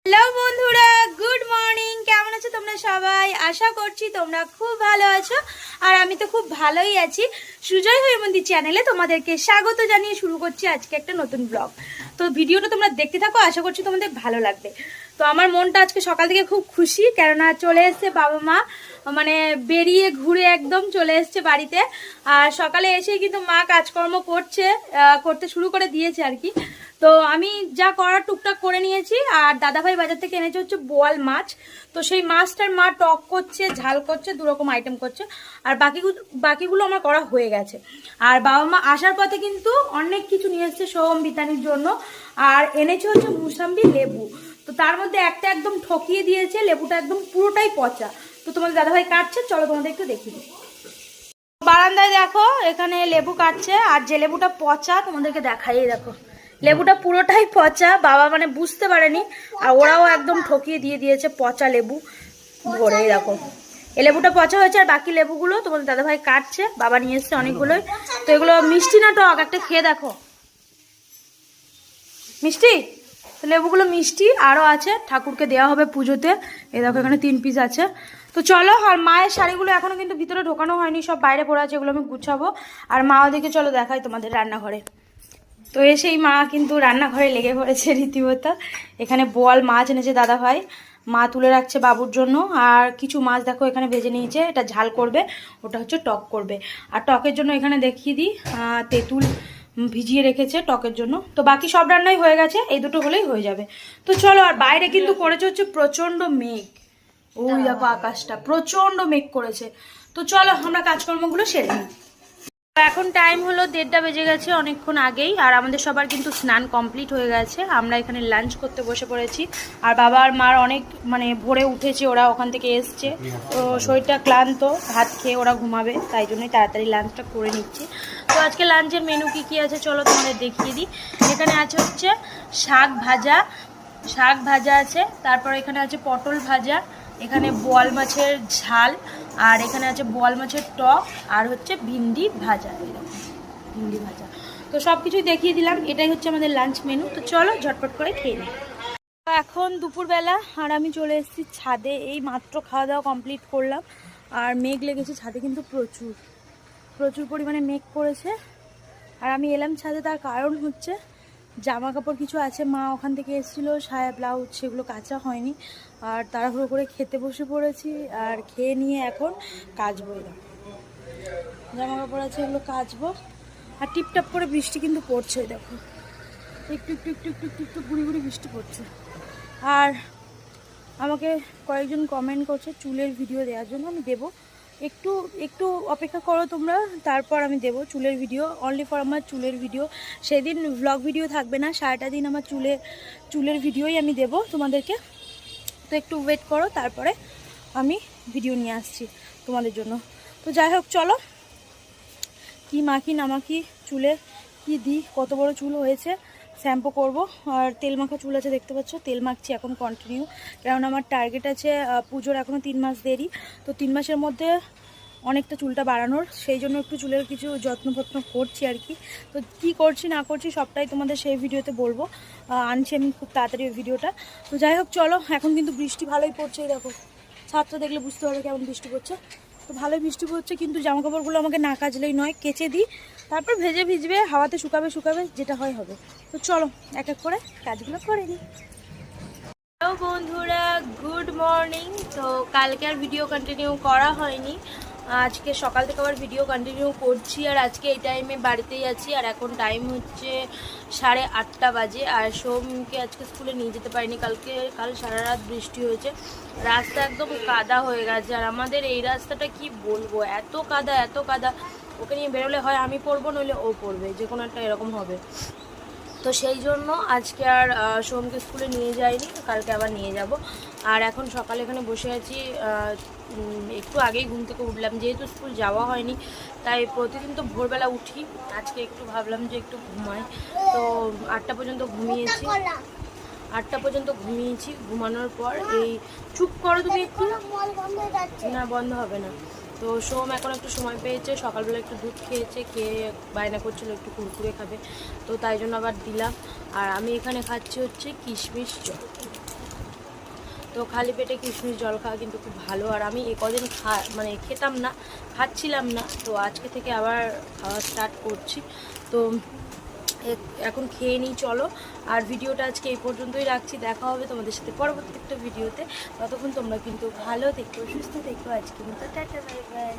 Hello বন্ধুরা, good morning. কেমন আছো তোমরা সবাই? আশা করছি তোমরা খুব ভালো আছো, আর আমি তো খুব ভালোই আছি। সুজয় হৈমন্তী চ্যানেলে তোমাদেরকে স্বাগত জানিয়ে শুরু করছি আজকে একটা নতুন ব্লগ। তো ভিডিওটা তোমরা দেখতে থাকো, আশা করছি তোমাদের ভালো লাগবে। তো আমার মনটা আজকে সকাল থেকে খুব খুশি, কেননা চলে এসছে বাবা মা, মানে বেরিয়ে ঘুরে একদম চলে এসছে বাড়িতে। আর সকালে এসেই কিন্তু মা কাজকর্ম করতে শুরু করে দিয়েছে আর কি। তো আমি যা করার টুকটাক করে নিয়েছি। আর দাদাভাই বাজার থেকে এনেছে হচ্ছে বোয়াল মাছ। তো সেই মাছটার মা টক করছে, ঝাল করছে, দুরকম আইটেম করছে। আর বাকিগুলো আমার করা হয়ে গেছে। আর বাবা মা আসার পথে কিন্তু অনেক কিছু নিয়ে এসছে সোহম বিতানির জন্য। আর এনেছে হচ্ছে মুসাম্বি লেবু। তো তার মধ্যে একটা একদম ঠকিয়ে দিয়েছে, লেবুটা একদম পুরোটাই পচা। তো তোমাদের দাদাভাই কাটছে, চলো তোমাদের একটু দেখিয়ে দিই। বারান্দায় দেখো, এখানে লেবু কাটছে। আর যে লেবুটা পচা তোমাদেরকে দেখাই, দেখো লেবুটা পুরোটাই পচা। বাবা মানে বুঝতে পারেনি, আর ওরাও একদম ঠকিয়ে দিয়েছে পচা লেবু ভরে। দেখো এই লেবুটা পচা হয়েছে, আর বাকি লেবুগুলো তোমাদের দাদাভাই কাটছে। বাবা নিয়ে এসছে অনেকগুলোই। তো এগুলো মিষ্টি না টক, একটা খেয়ে দেখো। মিষ্টি তো লেবুগুলো মিষ্টি। আরও আছে, ঠাকুরকে দেওয়া হবে পুজোতে। এই দেখো এখানে 3 পিস আছে। তো চলো। আর মায়ের শাড়িগুলো এখনো কিন্তু ভিতরে ঢোকানো হয়নি, সব বাইরে পড়ে আছে, এগুলো আমি গুছাবো। আর মা ওদিকে চলো দেখাই তোমাদের রান্নাঘরে। তো এসেই মা কিন্তু রান্নাঘরে লেগে পড়েছে রীতিমতো। এখানে বোয়াল মাছ এনেছে দাদাভাই, মা তুলে রাখছে বাবুর জন্য। আর কিছু মাছ দেখো এখানে ভেজে নিয়েছে, এটা ঝাল করবে, ওটা হচ্ছে টক করবে। আর টকের জন্য এখানে দেখিয়ে দিই, তেঁতুল ভিজিয়ে রেখেছে টকের জন্য। তো বাকি সব রান্নাই হয়ে গেছে, এই দুটো হলেই হয়ে যাবে। তো চলো। আর বাইরে কিন্তু করেছে হচ্ছে প্রচণ্ড মেঘ। ওই দেখো আকাশটা প্রচণ্ড মেঘ করেছে। তো চলো আমরা কাজকর্মগুলো সেরে নিই। এখন টাইম হলো 1:30 বেজে গেছে, অনেকক্ষণ আগেই। আর আমাদের সবার কিন্তু স্নান কমপ্লিট হয়ে গেছে, আমরা এখানে লাঞ্চ করতে বসে পড়েছি। আর বাবা আর মার অনেক মানে ভোরে উঠেছে, ওরা ওখান থেকে এসছে, তো শরীরটা ক্লান্ত, ভাত খেয়ে ওরা ঘুমাবে, তাই জন্যই তাড়াতাড়ি লাঞ্চটা করে নিচ্ছি। তো আজকে লাঞ্চের মেনু কি আছে চলো তোমাদের দেখিয়ে দিই। এখানে আছে হচ্ছে শাক ভাজা আছে, তারপর এখানে আছে পটল ভাজা, এখানে বোয়াল মাছের ঝাল, আর এখানে আছে বোয়াল মাছের টক, আর হচ্ছে ভিন্ডি ভাজা। ভিন্ডি ভাজা তো সব কিছুই দেখিয়ে দিলাম। এটাই হচ্ছে আমাদের লাঞ্চ মেনু। তো চলো ঝটপট করে খেয়ে নিই। এখন দুপুরবেলা, আর আমি চলে এসেছি ছাদে। এই মাত্র খাওয়া দাওয়া কমপ্লিট করলাম। আর মেঘ লেগেছে ছাদে, কিন্তু প্রচুর পরিমাণে মেঘ পড়েছে। আর আমি এলাম ছাদে, তার কারণ হচ্ছে জামা কাপড় কিছু আছে, মা ওখান থেকে এসেছিলো, সায়া ব্লাউজ, সেগুলো কাচা হয়নি। আর তাড়াহুড়ো করে খেতে বসে পড়েছি। আর খেয়ে নিয়ে এখন কাচবো। এরা জামা কাপড় আছে, এগুলো কাচবো। আর টিপটাপ করে বৃষ্টি কিন্তু পড়ছে, দেখো একটু একটু একটু একটু একটু একটু গুড়ি গুড়ি বৃষ্টি পড়ছে। আর আমাকে কয়েকজন কমেন্ট করছে চুলের ভিডিও দেওয়ার জন্য, আমি দেবো। একটু একটু অপেক্ষা করো তোমরা, তারপর আমি দেবো চুলের ভিডিও। অনলি ফর আমার চুলের ভিডিও। সেদিন ভ্লগ ভিডিও থাকবে না, সারাটা দিন আমার চুলের ভিডিওই আমি দেবো তোমাদেরকে। তো একটু ওয়েট করো, তারপরে আমি ভিডিও নিয়ে আসছি তোমাদের জন্য। তো যাই হোক চলো, কি মাখি না মাখি, চুলে কি দিই, কত বড় চুল হয়েছে, শ্যাম্পু করব। আর তেল মাখা চুল আছে, দেখতে পাচ্ছ, তেল মাখছি এখন কন্টিনিউ। কারণ আমার টার্গেট আছে পুজোর এখনও 3 মাস দেরি। তো 3 মাসের মধ্যে অনেকটা চুলটা বাড়ানোর, সেই জন্য একটু চুলের কিছু যত্ন করছি আর কি। তো কী করছি না করছি সবটাই তোমাদের সেই ভিডিওতে বলবো। আনছি আমি খুব তাড়াতাড়ি ওই ভিডিওটা। তো যাই হোক চলো। এখন কিন্তু বৃষ্টি ভালোই পড়ছে, দেখো ছাদটা দেখলে বুঝতে পারবে কেমন বৃষ্টি পড়ছে। তো ভালোই বৃষ্টি পড়ছে, কিন্তু জামাকাপড়গুলো আমাকে না কাচলেই নয়, কেচে দিই, তারপর ভিজবে, হাওয়াতে শুকাবে, যেটা হয় হবে। তো চলো এক এক করে কাজগুলো করে নিই। হ্যালো বন্ধুরা, গুড মর্নিং। তো কালকে আর ভিডিও কন্টিনিউ করা হয়নি, আজকে সকাল থেকে আবার ভিডিও কন্টিনিউ করছি। আর আজকে এই টাইমে বাড়িতেই আছি। আর এখন টাইম হচ্ছে 8:30 বাজে। আর সোমকে আজকে স্কুলে নিয়ে যেতে পারিনি, কাল সারা রাত বৃষ্টি হয়েছে, রাস্তা একদম কাদা হয়ে গেছে। আর আমাদের এই রাস্তাটা কি বলবো, এত কাদা। ওকে নিয়ে বেরোলে হয় আমি পড়বো, নইলে ও পড়বে, যে কোনো একটা এরকম হবে। তো সেই জন্য আজকে আর সোমকে স্কুলে নিয়ে যাইনি, কালকে আবার নিয়ে যাব। আর এখন সকালে এখানে বসে আছি, একটু আগেই ঘুম থেকে উঠলাম, যেহেতু স্কুল যাওয়া হয়নি, তাই প্রতিদিন তো ভোরবেলা উঠি, আজকে একটু ভাবলাম যে একটু ঘুমাই। তো 8টা পর্যন্ত ঘুমিয়েছি। ঘুমানোর পর এই চুপ করো তুমি একটু, না বন্ধ হবে না। তো সোম এখন একটু সময় পেয়েছে, সকালবেলা একটু দুধ খেয়েছে, খেয়ে বায়না করছিল একটু কুরকুরে খাবে, তো তাই জন্য আবার দিলাম। আর আমি এখানে খাচ্ছি হচ্ছে কিশমিশ জল। তো খালি পেটে কিশমিশ জল খাওয়া কিন্তু খুব ভালো। আর আমি এ কদিন মানে খেতাম না, খাচ্ছিলাম না, তো আজকে থেকে আবার খাওয়া স্টার্ট করছি। তো এখন খেয়ে নিই চলো। আর ভিডিওটা আজকে এই পর্যন্তই রাখছি, দেখা হবে তোমাদের সাথে পরবর্তী একটা ভিডিওতে। ততক্ষণ তোমরা কিন্তু ভালো থেকো, সুস্থ থেকো। আজকে মতো টাটা, বাই বাই।